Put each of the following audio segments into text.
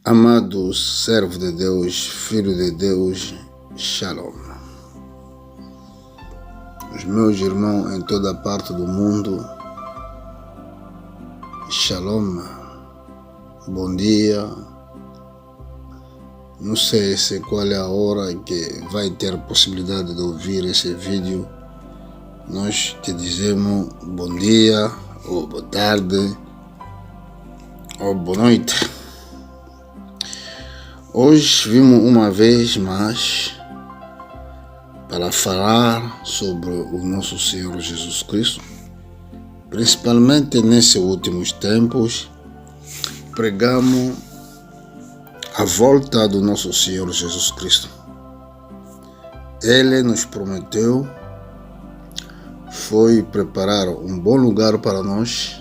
Amado servo de Deus, filho de Deus, Shalom. Os meus irmãos em toda parte do mundo, Shalom, bom dia. Não sei qual é a hora que vai ter a possibilidade de ouvir esse vídeo. Nós te dizemos bom dia, ou boa tarde, ou boa noite. Hoje vimos uma vez mais para falar sobre o nosso Senhor Jesus Cristo, principalmente nesses últimos tempos. Pregamos a volta do nosso Senhor Jesus Cristo. Ele nos prometeu, foi preparar um bom lugar para nós.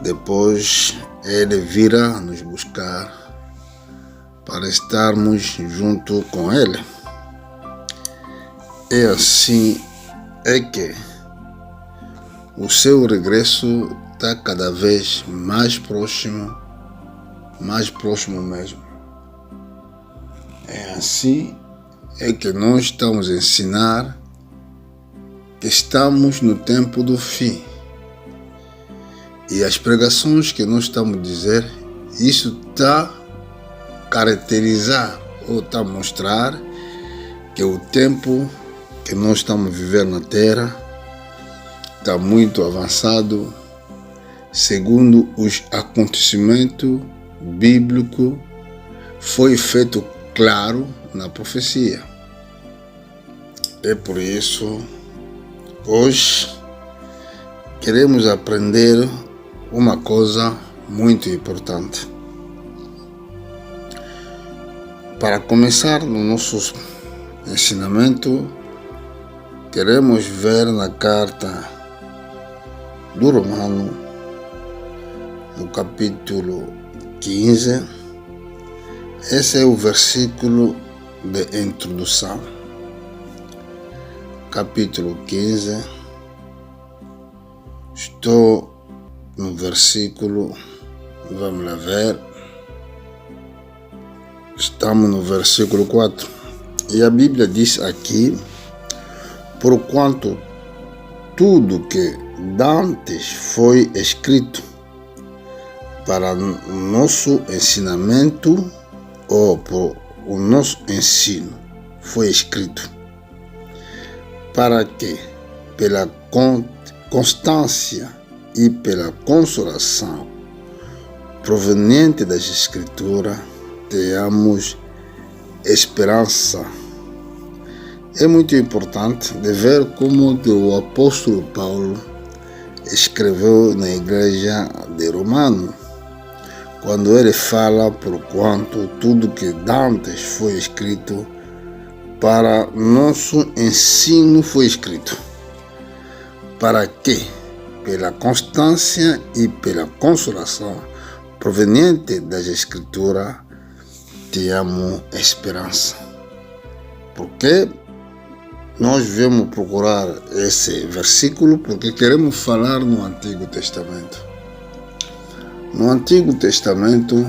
Depois Ele virá nos buscar para estarmos junto com Ele. E assim é que o seu regresso está cada vez mais próximo mesmo. É assim é que nós estamos a ensinar que estamos no tempo do fim. E as pregações que nós estamos a dizer, isso está caracterizar ou está a mostrar que o tempo que nós estamos a viver na Terra está muito avançado, segundo os acontecimentos bíblicos, foi feito claro na profecia. É por isso, hoje, queremos aprender uma coisa muito importante. Para começar no nosso ensinamento, queremos ver na carta do Romano, no capítulo 15, esse é o versículo de introdução. Capítulo 15, estou no versículo, vamos lá ver, estamos no versículo 4. E a Bíblia diz aqui: porquanto tudo que dantes foi escrito para o nosso ensinamento, ou por o nosso ensino, foi escrito para que, pela constância e pela consolação proveniente das Escrituras, tenhamos esperança. É muito importante de ver como que o apóstolo Paulo escreveu na igreja de Romano, quando ele fala porquanto tudo que dantes foi escrito para nosso ensino foi escrito, para que, pela constância e pela consolação proveniente das Escrituras, tenhamos esperança. Porque nós viemos procurar esse versículo porque queremos falar no Antigo Testamento. No Antigo Testamento,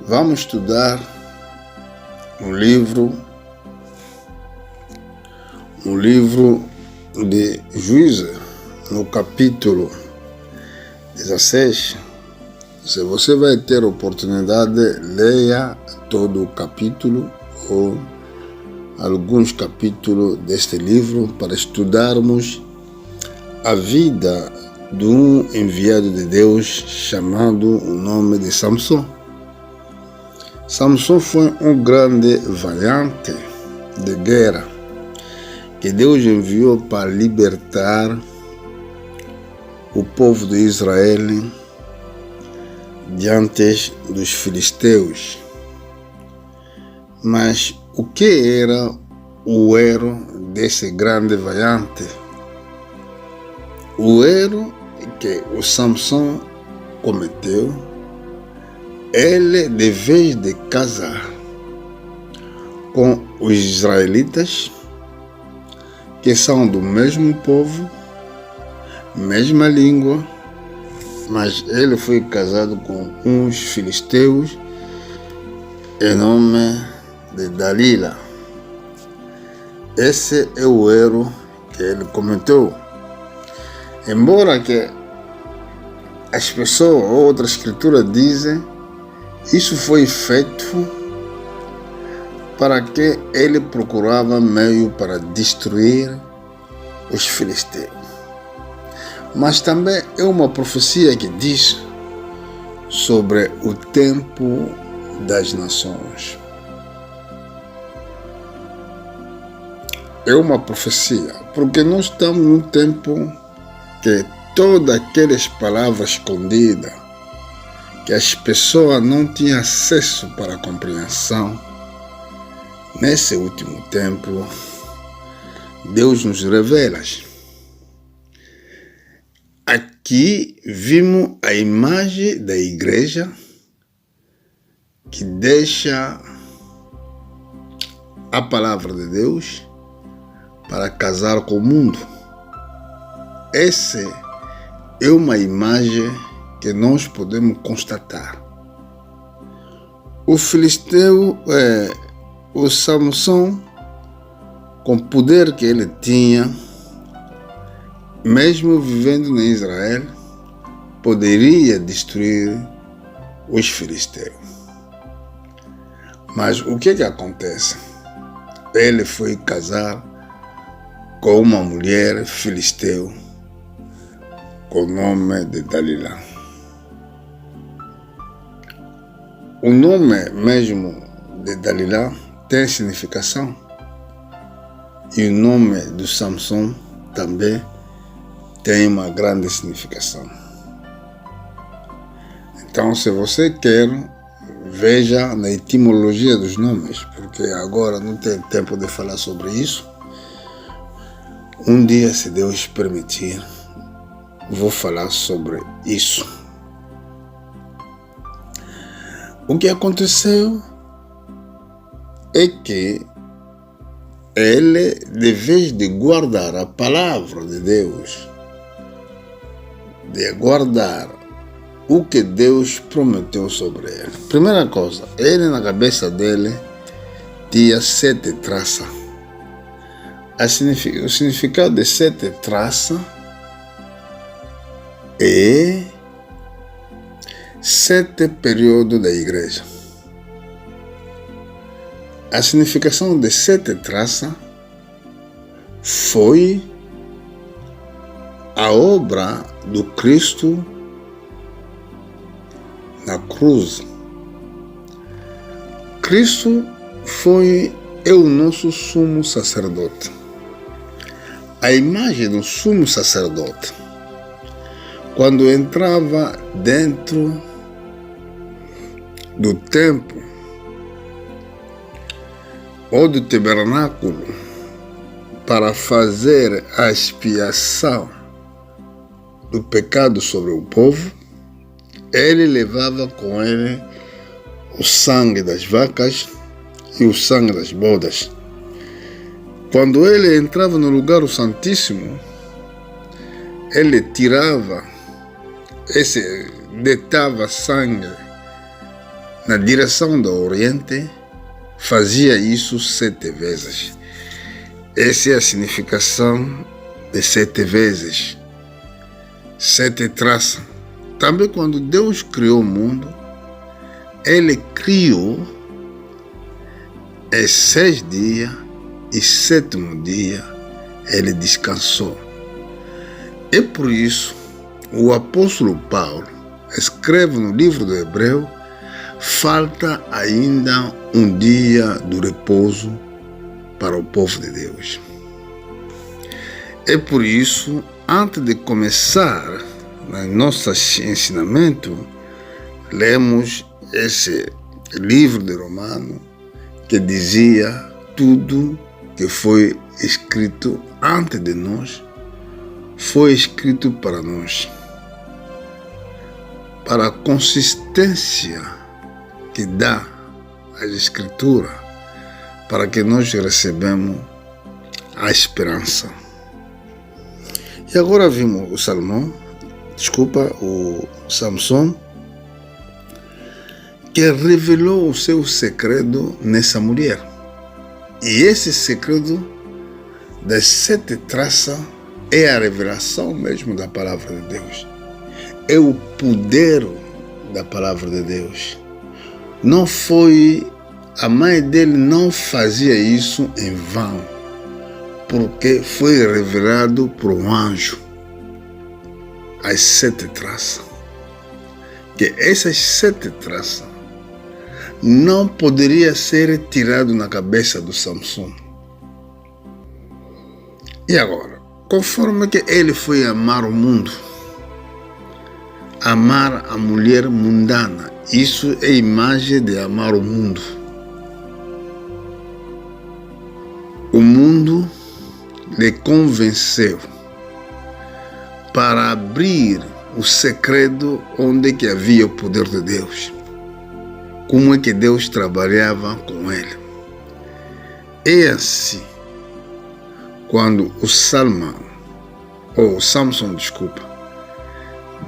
vamos estudar o livro de Juízes, no capítulo 16. Se você vai ter oportunidade, leia todo o capítulo ou alguns capítulos deste livro para estudarmos a vida de um enviado de Deus chamado o nome de Samson. Samson foi um grande valente de guerra que Deus enviou para libertar o povo de Israel diante dos filisteus. Mas o que era o erro desse grande valente? O erro que o Samson cometeu, ele, de vez de casar com os israelitas, que são do mesmo povo, mesma língua, mas ele foi casado com uns filisteus em nome de Dalila. Esse é o erro que ele cometeu. Embora que as pessoas, outras escrituras dizem, isso foi feito para que ele procurava meio para destruir os filisteus. Mas também é uma profecia que diz sobre o tempo das nações. É uma profecia, porque nós estamos num tempo que todas aquelas palavras escondidas, que as pessoas não tinham acesso para a compreensão, nesse último tempo, Deus nos revela. Aqui vimos a imagem da igreja que deixa a palavra de Deus para casar com o mundo. Essa é uma imagem que nós podemos constatar. O filisteu, o Samson, com o poder que ele tinha, mesmo vivendo em Israel, poderia destruir os filisteus. Mas o que acontece? Ele foi casar com uma mulher filisteu com o nome de Dalila. O nome mesmo de Dalila tem significação, e o nome do Samson também tem uma grande significação. Então, se você quer, veja na etimologia dos nomes, porque agora não tem tempo de falar sobre isso. Um dia, se Deus permitir, vou falar sobre isso. O que aconteceu é que ele, de vez de guardar a palavra de Deus, de guardar o que Deus prometeu sobre ele. Primeira coisa, ele na cabeça dele tinha 7 traças. O significado de 7 traças é 7 períodos da igreja. A significação de 7 traças foi a obra do Cristo na cruz. Cristo é o nosso sumo sacerdote. A imagem do sumo sacerdote, quando entrava dentro do templo ou do tabernáculo para fazer a expiação do pecado sobre o povo, ele levava com ele o sangue das vacas e o sangue das bodas. Quando ele entrava no lugar santíssimo, ele deitava sangue na direção do Oriente, fazia isso 7 vezes. Essa é a significação de 7 vezes, 7 traças. Também quando Deus criou o mundo, ele criou em 6 dias e 7º dia ele descansou. E por isso o apóstolo Paulo escreve no livro do Hebreu: falta ainda um dia do repouso para o povo de Deus. E por isso, antes de começar no nosso ensinamento, lemos esse livro de Romanos que dizia tudo que foi escrito antes de nós, foi escrito para nós, para a consistência que dá a Escritura, para que nós recebamos a esperança. E agora vimos o Salmo o Samson, que revelou o seu segredo nessa mulher. E esse segredo das 7 traças é a revelação mesmo da palavra de Deus. É o poder da palavra de Deus. Não foi, a mãe dele não fazia isso em vão, porque foi revelado por um anjo as 7 traças. Que essas 7 traças não poderia ser tirado na cabeça do Samson. E agora, conforme que ele foi amar o mundo, amar a mulher mundana, isso é imagem de amar o mundo. O mundo lhe convenceu para abrir o segredo onde que havia o poder de Deus. Como é que Deus trabalhava com ele. É assim, quando o Samson,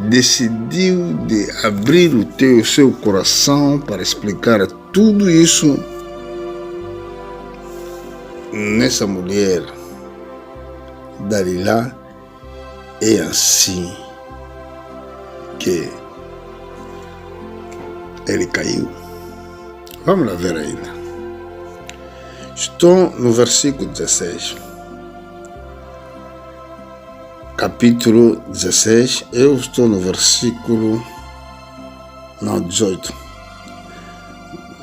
decidiu de abrir o seu coração para explicar tudo isso nessa mulher, Dalila, é assim que ele caiu. Vamos lá ver ainda. Estou no versículo 16. Capítulo 16, eu estou no versículo 18.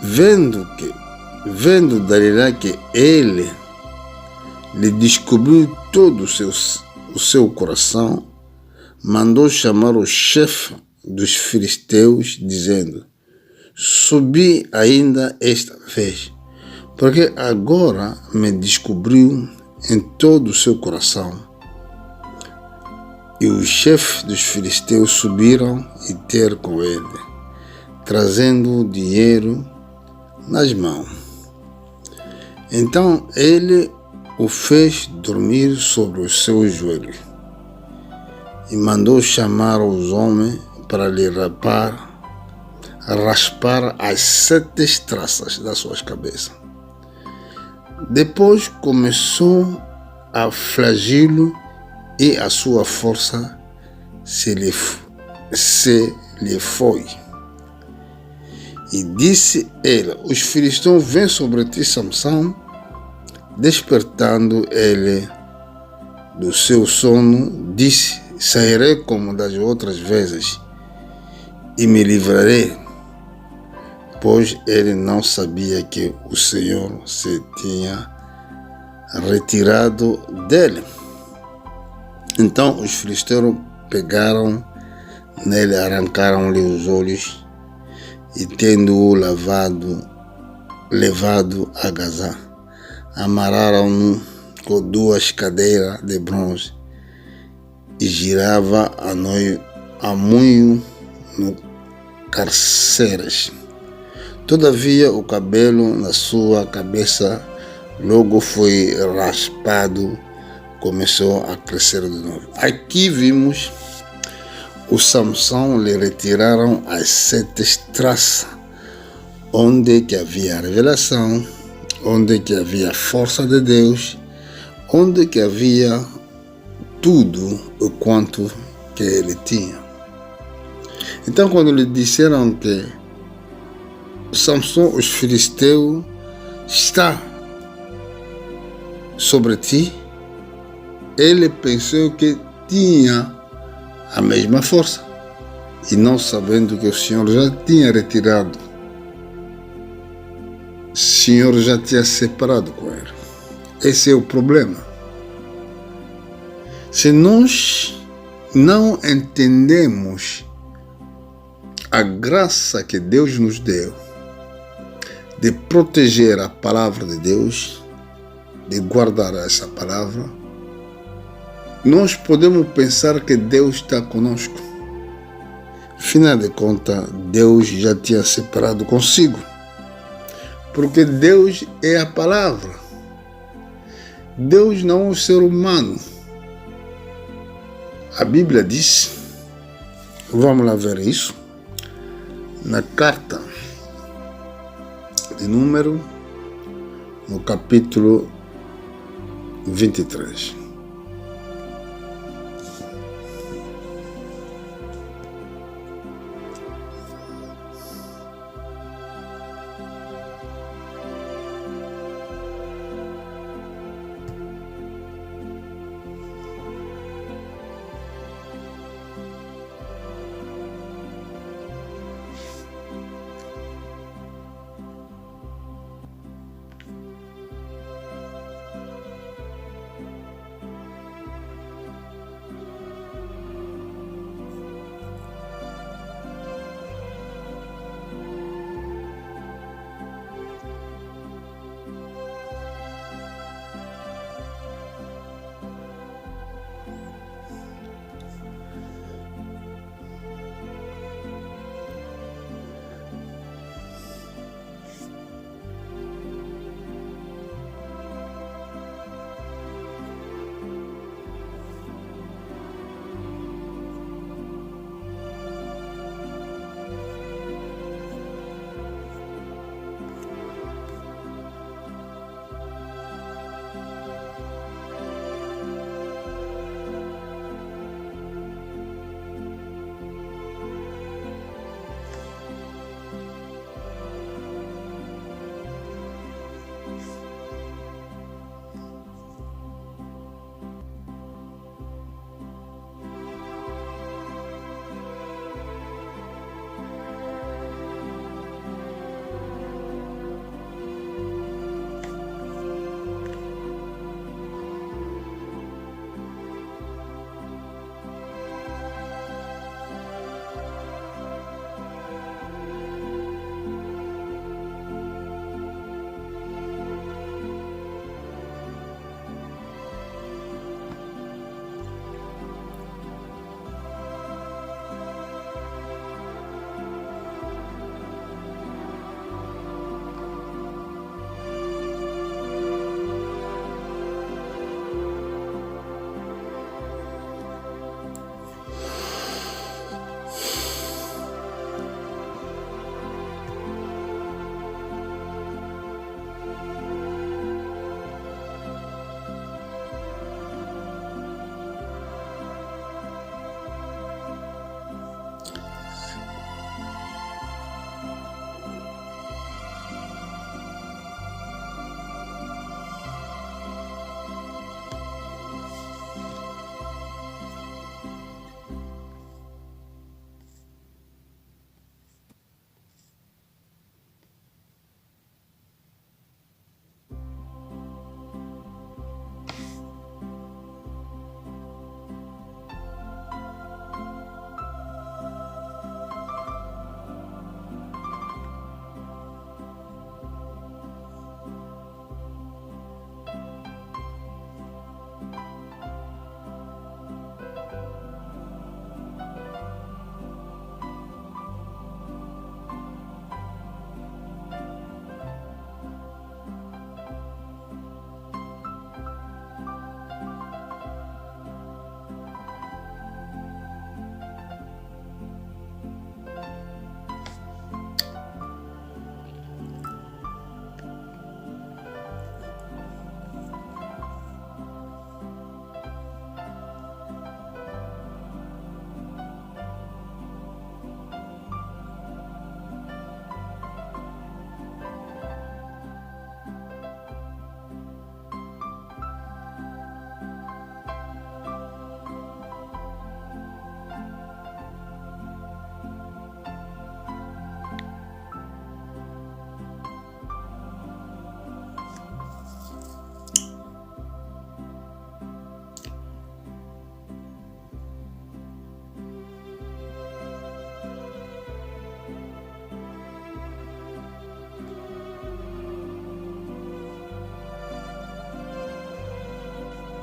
Vendo Dalila que ele lhe descobriu todo o seu coração, mandou chamar o chefe dos filisteus, dizendo: subi ainda esta vez, porque agora me descobriu em todo o seu coração. E os chefes dos filisteus subiram e ter com ele, trazendo dinheiro nas mãos. Então ele o fez dormir sobre os seus joelhos e mandou chamar os homens para lhe raspar as 7 traças das suas cabeças. Depois começou a flagê-lo e a sua força se lhe foi. E disse ele: os filisteus vêm sobre ti, Samson. Despertando ele do seu sono, disse: sairei como das outras vezes e me livrarei, pois ele não sabia que o Senhor se tinha retirado dele. Então os filisteus pegaram nele, arrancaram-lhe os olhos e, tendo-o levado a Gazá, amarraram-no com 2 cadeiras de bronze e girava a moinho no carceres. Todavia o cabelo na sua cabeça logo foi raspado, começou a crescer de novo. Aqui vimos o Samson lhe retiraram as 7 traças, onde que havia a revelação, onde que havia a força de Deus, onde que havia tudo o quanto que ele tinha. Então, quando lhe disseram que Samson, os filisteus, está sobre ti, ele pensou que tinha a mesma força, e não sabendo que o Senhor já tinha retirado, o Senhor já tinha separado com ele. Esse é o problema. Se nós não entendemos a graça que Deus nos deu de proteger a palavra de Deus, de guardar essa palavra, nós podemos pensar que Deus está conosco. Afinal de contas, Deus já tinha separado consigo, porque Deus é a palavra. Deus não é o ser humano. A Bíblia diz Vamos lá ver isso. Na carta de Número, no capítulo 23.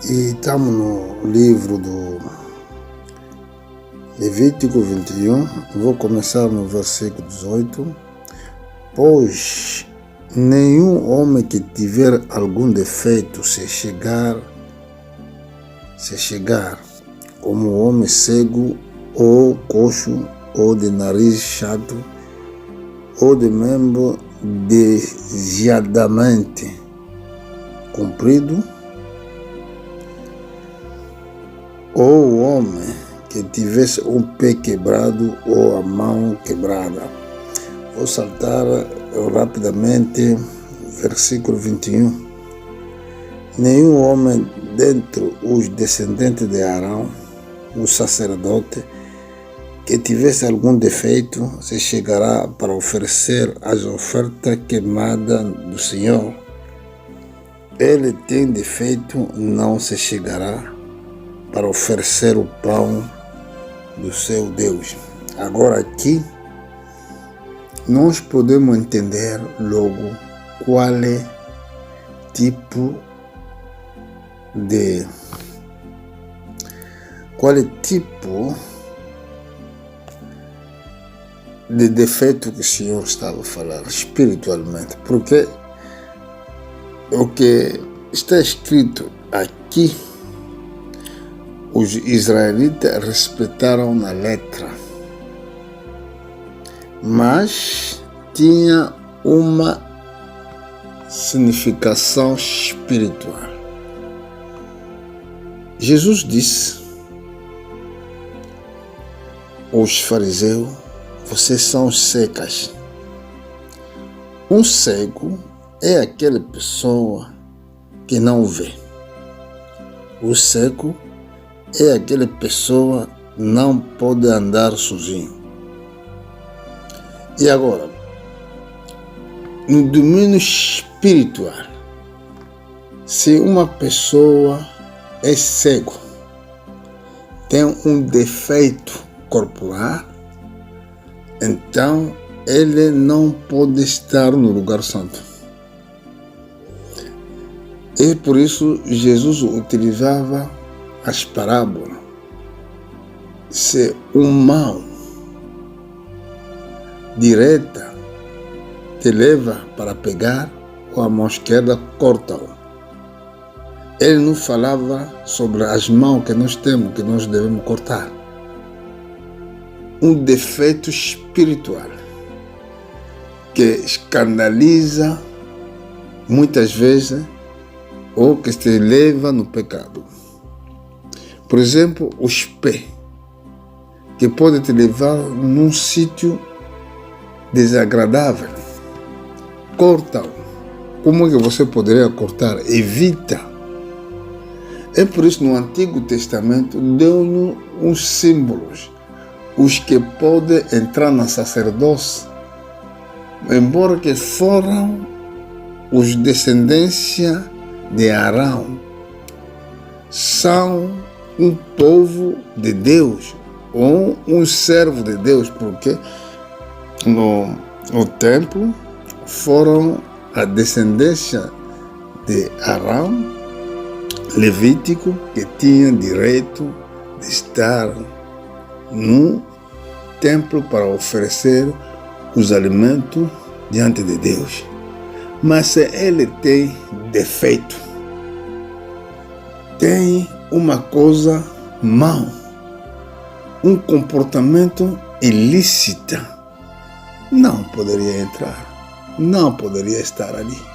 E estamos no livro do Levítico 21, vou começar no versículo 18. Pois nenhum homem que tiver algum defeito se chegar como homem cego ou coxo, ou de nariz chato, ou de membro desviadamente comprido, ou o homem que tivesse um pé quebrado ou a mão quebrada. Vou saltar rapidamente, versículo 21. Nenhum homem dentre os descendentes de Arão, o sacerdote, que tivesse algum defeito, se chegará para oferecer as ofertas queimadas do Senhor. Ele tem defeito, não se chegará para oferecer o pão do seu Deus. Agora aqui, nós podemos entender logo qual é tipo de defeito que o Senhor estava a falar espiritualmente, porque o que está escrito aqui, os israelitas respeitaram na letra, mas tinha uma significação espiritual. Jesus disse aos fariseus: vocês são secas. Um cego é aquela pessoa que não vê. O cego é aquela pessoa que não pode andar sozinho. E agora, no domínio espiritual, se uma pessoa é cego, tem um defeito corporal, então ele não pode estar no lugar santo. E por isso Jesus utilizava as parábolas. Se uma mão direita te leva para pegar, ou a mão esquerda corta-o. Ele não falava sobre as mãos que nós temos, que nós devemos cortar. Um defeito espiritual que escandaliza muitas vezes ou que te leva no pecado. Por exemplo, os pés, que pode te levar num sítio desagradável. Corta-o. Como é que você poderia cortar? Evita. É por isso no Antigo Testamento deu-nos uns símbolos, os que podem entrar na sacerdócio, embora que foram os descendência de Arão, são um povo de Deus, ou um servo de Deus, porque no templo foram a descendência de Arão, Levítico, que tinha direito de estar no templo para oferecer os alimentos diante de Deus. Mas se ele tem defeito, tem uma coisa má, um comportamento ilícito, não poderia entrar, não poderia estar ali.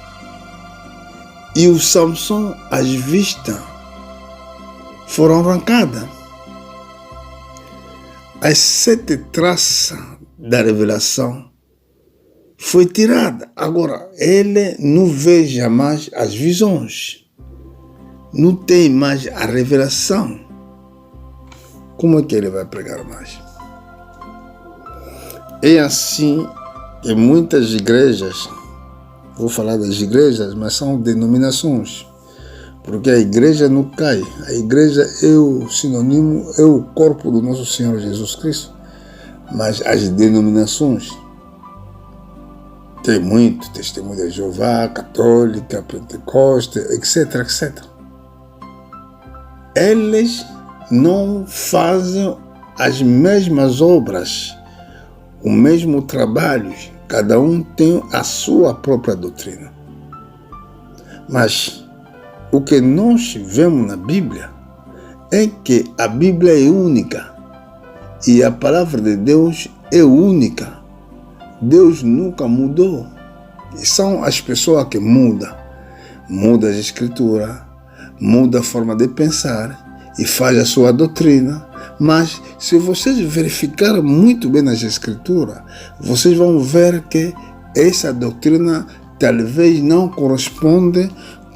E o Samson, as vistas foram arrancadas. As 7 traças da revelação foi tirada. Agora, ele não vê jamais as visões. Não tem mais a revelação. Como é que ele vai pregar mais? É assim que muitas igrejas, vou falar das igrejas, mas são denominações, porque a igreja não cai. A igreja é o sinônimo, é o corpo do nosso Senhor Jesus Cristo. Mas as denominações, tem muito, Testemunho de Jeová, Católica, Pentecoste, etc, etc. Eles não fazem as mesmas obras, o mesmo trabalho. Cada um tem a sua própria doutrina. Mas o que nós vemos na Bíblia é que a Bíblia é única. E a palavra de Deus é única. Deus nunca mudou. E são as pessoas que mudam. Muda a escritura, muda a forma de pensar e faz a sua doutrina. Mas se vocês verificarem muito bem nas escrituras, vocês vão ver que essa doutrina talvez não corresponde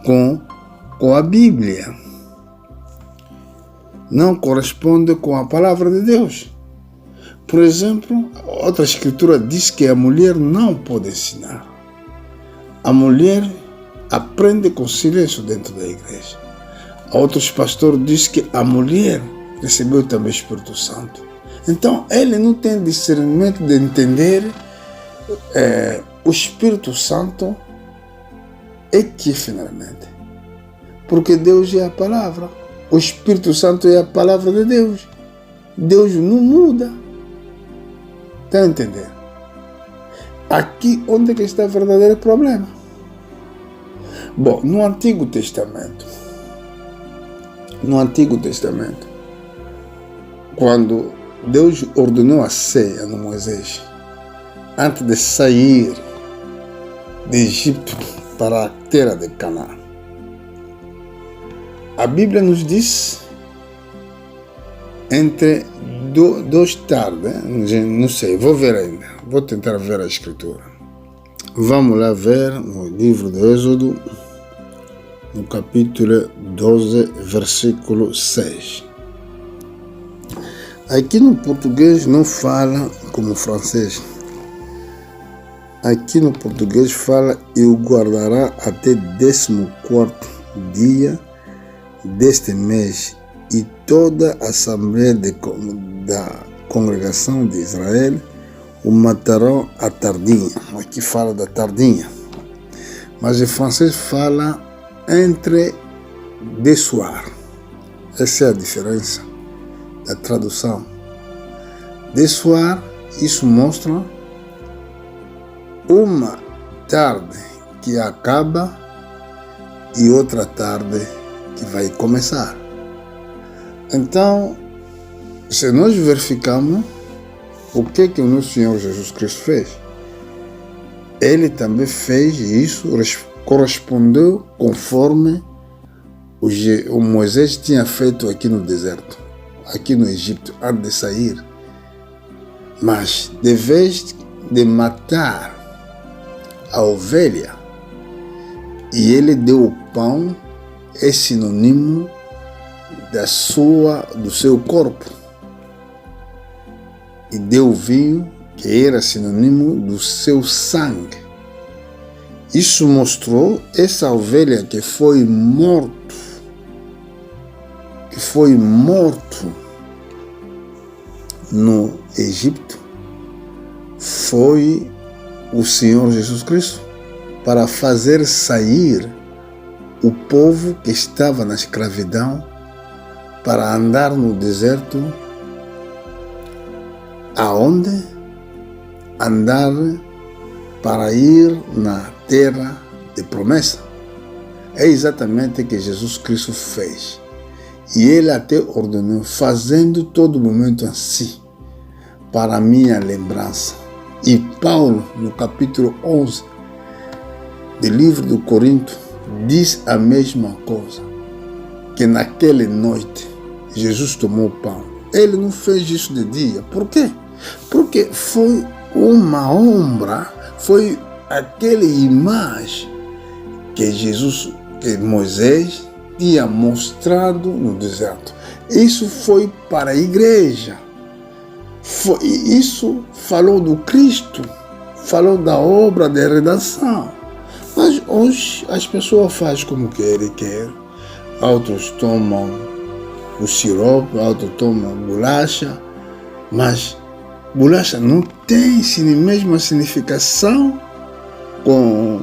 com a Bíblia. Não corresponde com a palavra de Deus. Por exemplo, outra escritura diz que a mulher não pode ensinar. A mulher aprende com silêncio dentro da igreja. Outros pastores dizem que a mulher recebeu também o Espírito Santo. Então, ele não tem discernimento de entender o Espírito Santo é que finalmente. Porque Deus é a palavra. O Espírito Santo é a palavra de Deus. Deus não muda. Está a entender? Aqui onde é que está o verdadeiro problema. Bom, no Antigo Testamento, quando Deus ordenou a ceia no Moisés, antes de sair de Egito para a terra de Canaã, a Bíblia nos diz entre duas tardes, não sei, vou ver ainda, vou tentar ver a escritura. Vamos lá ver no livro de Êxodo, no capítulo 12, versículo 6. Aqui no português não fala como francês. Aqui no português fala: e o guardará até 14º dia deste mês, e toda a assembleia da congregação de Israel o matarão à tardinha. Aqui fala da tardinha, mas em francês fala entre de soir. Essa é a diferença da tradução. De soir, isso mostra uma tarde que acaba e outra tarde que vai começar. Então, se nós verificamos o que o nosso Senhor Jesus Cristo fez, ele também fez isso, correspondeu conforme o Moisés tinha feito aqui no deserto, aqui no Egito, antes de sair. Mas, de vez de matar a ovelha, e ele deu o pão, é sinônimo do seu corpo, e deu o vinho, que era sinônimo do seu sangue. Isso mostrou essa ovelha que foi morto no Egito, foi o Senhor Jesus Cristo, para fazer sair o povo que estava na escravidão para andar no deserto. Aonde? Andar para ir na terra de promessa. É exatamente o que Jesus Cristo fez. E ele até ordenou, fazendo todo momento assim, para minha lembrança. E Paulo, no capítulo 11 do livro do Coríntios, diz a mesma coisa, que naquela noite Jesus tomou o pão. Ele não fez isso de dia. Por quê? Porque foi uma ombra, foi aquela imagem que Moisés tinha mostrado no deserto. Isso foi para a igreja. Isso falou do Cristo, falou da obra de redenção. Mas hoje as pessoas fazem como querem. Outros tomam o sirope, outros tomam bolacha, mas bolacha não tem a mesma significação com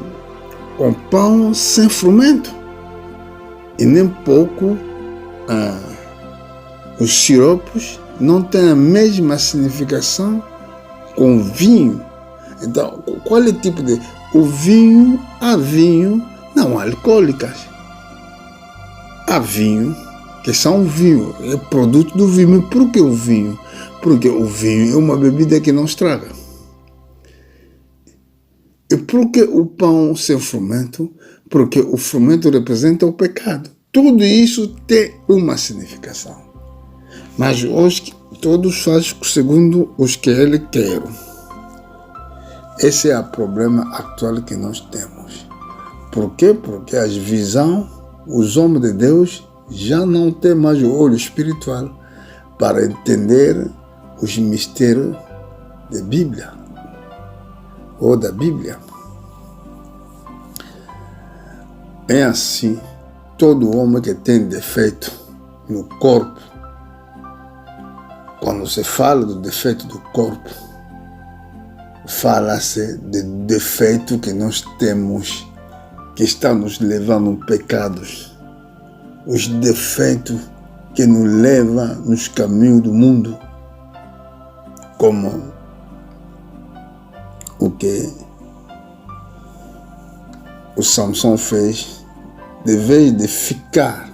pão sem fermento. E nem pouco os siropes não têm a mesma significação com vinho. Então, qual é o tipo de... Há vinho não alcoólicas. Há vinho que são vinho, é produto do vinho. Mas por que o vinho? Porque o vinho é uma bebida que não estraga. E por que o pão sem fermento? Porque o fermento representa o pecado. Tudo isso tem uma significação. Mas hoje todos fazem segundo os que ele quer. Esse é o problema atual que nós temos. Por quê? Porque as visões, os homens de Deus já não têm mais o olho espiritual para entender os mistérios da Bíblia ou da Bíblia. É assim, todo homem que tem defeito no corpo, quando se fala do defeito do corpo, fala-se de defeito que nós temos, que está nos levando a pecados, os defeitos que nos levam nos caminhos do mundo, como o que o Samson fez, de vez de ficar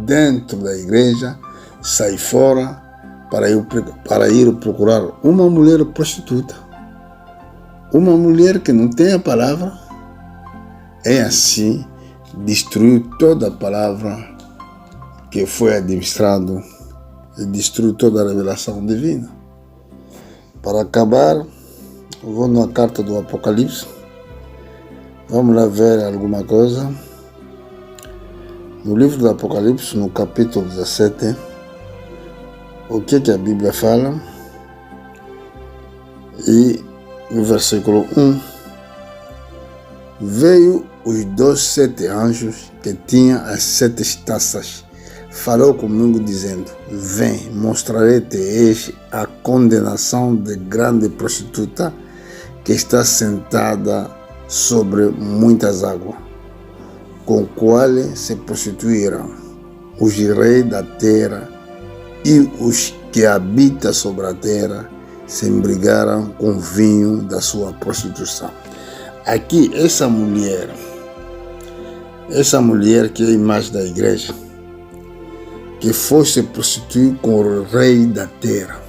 dentro da igreja, sair fora para ir procurar uma mulher prostituta, uma mulher que não tem a palavra. É assim, destruiu toda a palavra que foi administrado e destruiu toda a revelação divina. Para acabar, vou na carta do Apocalipse. Vamos lá ver alguma coisa. No livro do Apocalipse, no capítulo 17, o que a Bíblia fala? E no versículo 1, veio os 2 7 anjos que tinham as 7 taças. Falou comigo dizendo: vem, mostrarei-te a condenação de grande prostituta que está sentada sobre muitas águas, com qual se prostituíram os reis da terra e os que habitam sobre a terra se embriagaram com o vinho da sua prostituição. Aqui, essa mulher que é a imagem da igreja, que foi se prostituir com o rei da terra.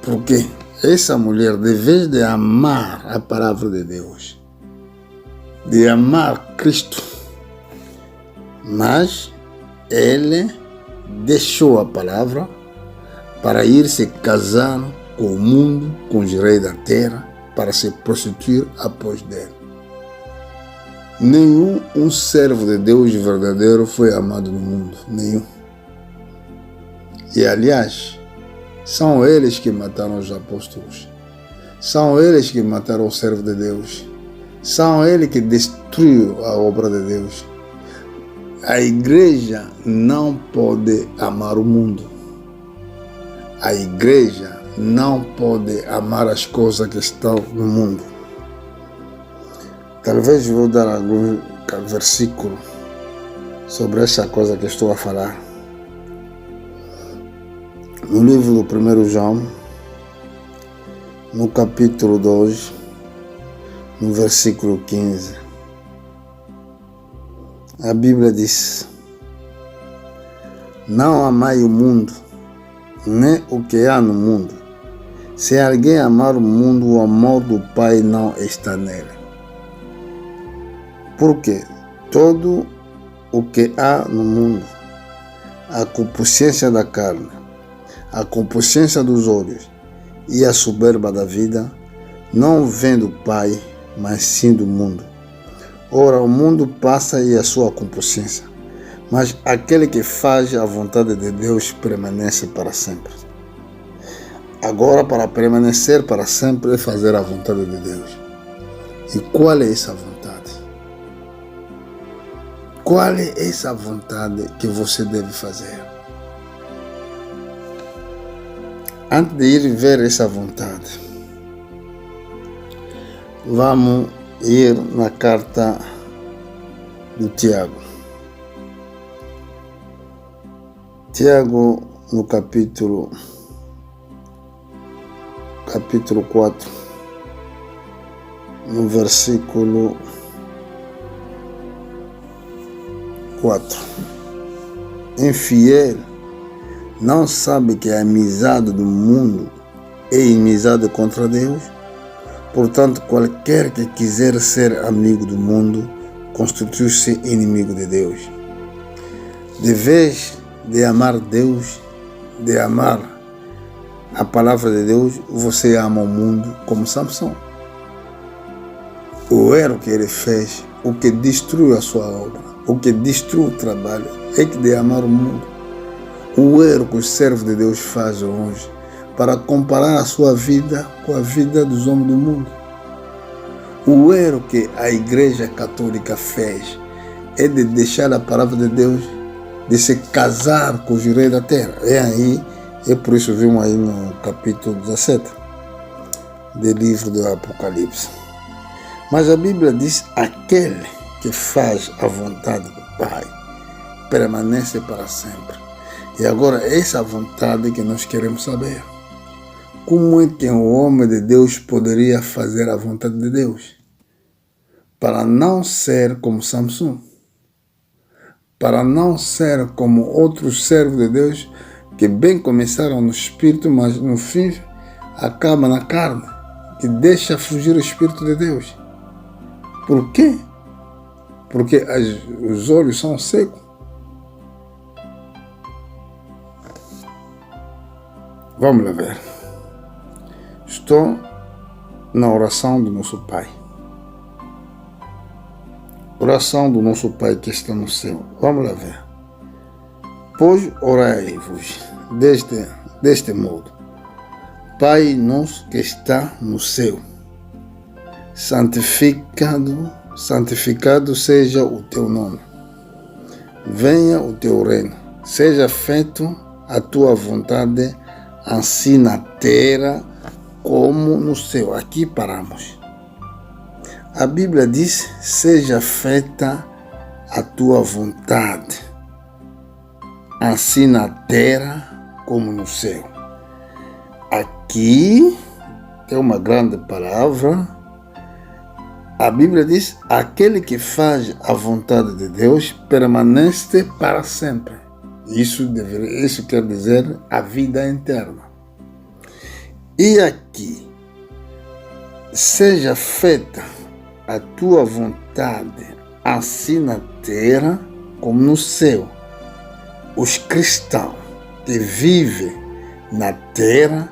Porque essa mulher, de vez de amar a palavra de Deus, de amar Cristo, mas ele deixou a palavra para ir se casar com o mundo, com os reis da terra, para se prostituir após dele. Nenhum servo de Deus verdadeiro foi amado no mundo, nenhum. E aliás, são eles que mataram os apóstolos, são eles que mataram o servo de Deus, são eles que destruíram a obra de Deus. A igreja não pode amar o mundo. A igreja não pode amar as coisas que estão no mundo. Talvez vou dar algum versículo sobre essa coisa que estou a falar. No livro do 1 João, no capítulo 2, no versículo 15, a Bíblia diz: não amai o mundo, nem o que há no mundo. Se alguém amar o mundo, o amor do Pai não está nele. Porque todo o que há no mundo, a concupiscência da carne, a concupiscência dos olhos e a soberba da vida, não vem do Pai, mas sim do mundo. Ora, o mundo passa e a sua concupiscência, mas aquele que faz a vontade de Deus permanece para sempre. Agora, para permanecer para sempre é fazer a vontade de Deus. E qual é essa vontade? Qual é essa vontade que você deve fazer? Antes de ir ver essa vontade, vamos ir na carta do Tiago. Tiago, no capítulo 4, no versículo 4. Infiel, Não sabe que a amizade do mundo é inimizade contra Deus? Portanto, qualquer que quiser ser amigo do mundo, constitui-se inimigo de Deus. De vez de amar Deus, de amar a palavra de Deus, você ama o mundo como Samson. O erro que ele fez, o que destruiu a sua obra, o que destruiu o trabalho, é que de amar o mundo. O erro que os servos de Deus fazem hoje, para comparar a sua vida com a vida dos homens do mundo. O erro que a Igreja Católica fez é de deixar a palavra de Deus, de se casar com os reis da terra. É por isso vimos aí no capítulo 17 do livro do Apocalipse. Mas a Bíblia diz: aquele que faz a vontade do Pai permanece para sempre. E agora essa vontade que nós queremos saber. Como é que um homem de Deus poderia fazer a vontade de Deus? Para não ser como Samson, para não ser como outros servos de Deus que bem começaram no espírito, mas no fim acabam na carne, que deixa fugir o Espírito de Deus. Por quê? Porque os olhos são secos. Vamos lá ver. Estou na oração do nosso Pai. Oração do nosso Pai que está no céu. Vamos lá ver. Pois orai-vos deste modo. Pai nosso que está no céu, santificado seja o teu nome. Venha o teu reino. Seja feito a tua vontade, assim na terra como no céu. Aqui paramos. A Bíblia diz: seja feita a tua vontade, assim na terra como no céu. Aqui tem uma grande palavra. A Bíblia diz: aquele que faz a vontade de Deus permanece para sempre. Isso quer dizer a vida eterna. E aqui, seja feita a tua vontade, assim na terra como no céu. Os cristãos que vivem na terra,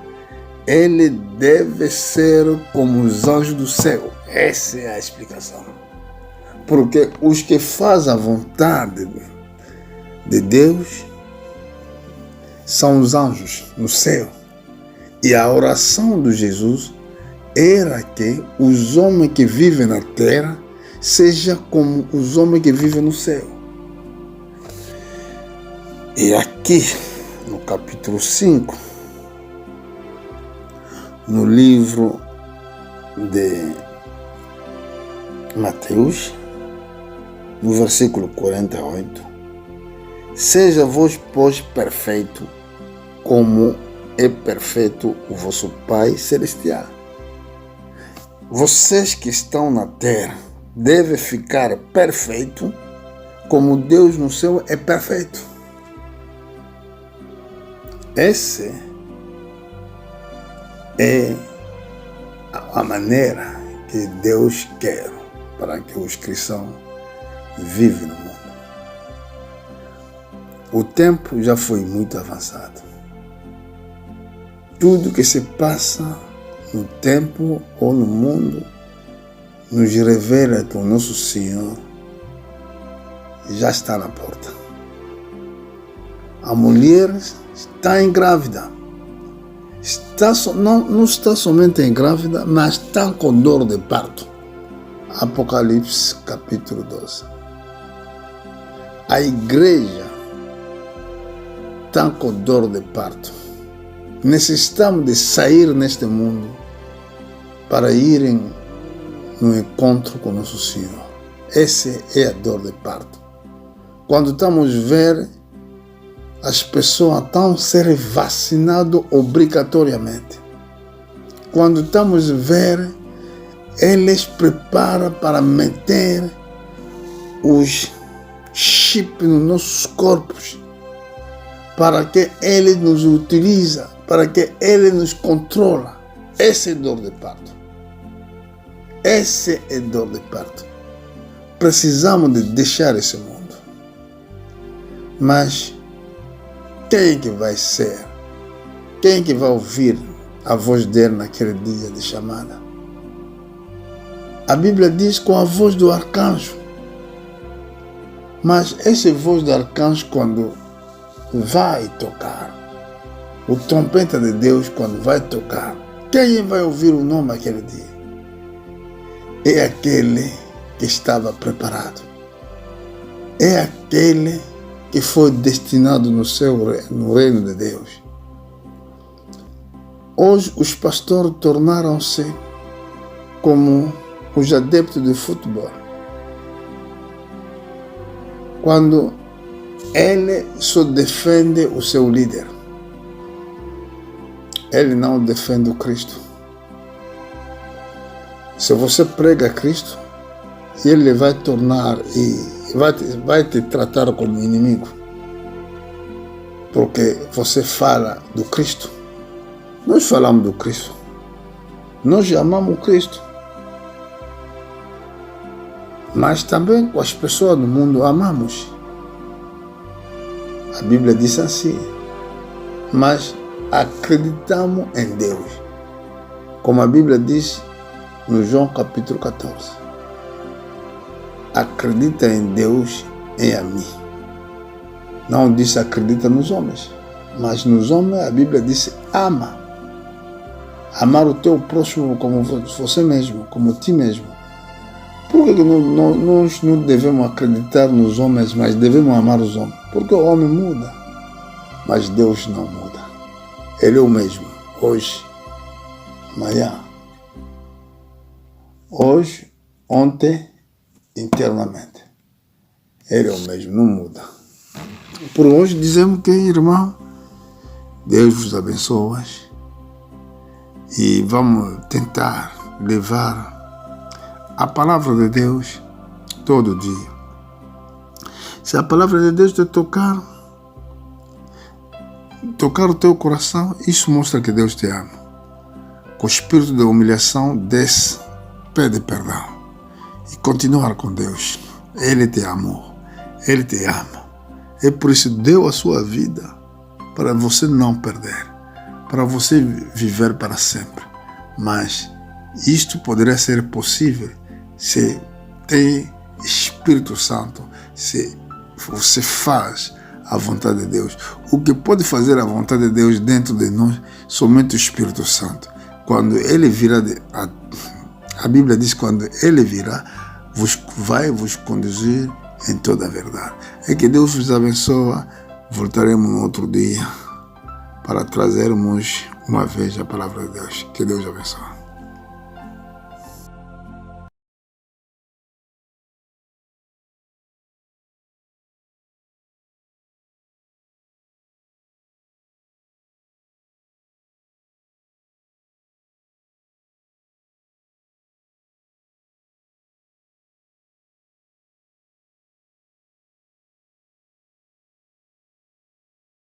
ele deve ser como os anjos do céu. Essa é a explicação. Porque os que fazem a vontade de Deus são os anjos no céu. E a oração de Jesus era que os homens que vivem na terra sejam como os homens que vivem no céu. E aqui, no capítulo 5, no livro de Mateus, no versículo 48, seja vós, pois, perfeito, como é perfeito o vosso Pai Celestial. Vocês que estão na terra devem ficar perfeito, como Deus no céu é perfeito. Essa é a maneira que Deus quer para que os cristãos vivem no mundo. O tempo já foi muito avançado. Tudo que se passa no tempo ou no mundo nos revela que o nosso Senhor já está na porta. A mulher está engrávida. Não está somente engrávida, mas está com dor de parto. Apocalipse capítulo 12. A igreja está com dor de parto. Necessitamos de sair neste mundo para irem no encontro com nosso Senhor. Essa é a dor de parto. Quando estamos ver as pessoas estão sendo vacinadas obrigatoriamente. Quando estamos ver, eles preparam para meter os chips nos nossos corpos, para que Ele nos utiliza, para que Ele nos controla. Essa é dor de parto. Essa é dor de parto. Precisamos de deixar esse mundo. Mas quem é que vai ser? Quem é que vai ouvir a voz dele naquele dia de chamada? A Bíblia diz com a voz do arcanjo. Mas essa voz do arcanjo, quando vai tocar, o trompeta de Deus, quando vai tocar, quem vai ouvir o nome naquele dia? É aquele que estava preparado. É aquele que foi destinado no reino de Deus. Hoje os pastores tornaram-se como os adeptos de futebol. Quando ele só defende o seu líder, ele não defende o Cristo. Se você prega Cristo, ele vai tornar e vai te tratar como inimigo, porque você fala do Cristo. Nós falamos do Cristo, nós amamos o Cristo, mas também com as pessoas do mundo amamos. A Bíblia diz assim, mas acreditamos em Deus, como a Bíblia diz no João capítulo 14. Acredita em Deus e a mim. Não diz acredita nos homens, mas nos homens a Bíblia diz ama. Amar o teu próximo como você mesmo, como ti mesmo. Por que nós não devemos acreditar nos homens, mas devemos amar os homens? Porque o homem muda, mas Deus não muda. Ele é o mesmo, hoje, amanhã. Hoje, ontem, internamente. Ele é o mesmo, não muda. Por hoje dizemos que, irmão, Deus vos abençoe e vamos tentar levar a palavra de Deus todo dia. Se a palavra de Deus te tocar o teu coração, isso mostra que Deus te ama. Com o espírito de humilhação, desce, pede perdão e continuar com Deus. Ele te amou, Ele te ama. É por isso que deu a sua vida para você não perder, para você viver para sempre. Mas isto poderia ser possível se tem Espírito Santo, se você faz a vontade de Deus. O que pode fazer a vontade de Deus dentro de nós, somente o Espírito Santo. Quando Ele virá, a Bíblia diz, quando Ele virá, vai vos conduzir em toda a verdade. É que Deus vos abençoe. Voltaremos no outro dia para trazermos uma vez a palavra de Deus. Que Deus abençoe.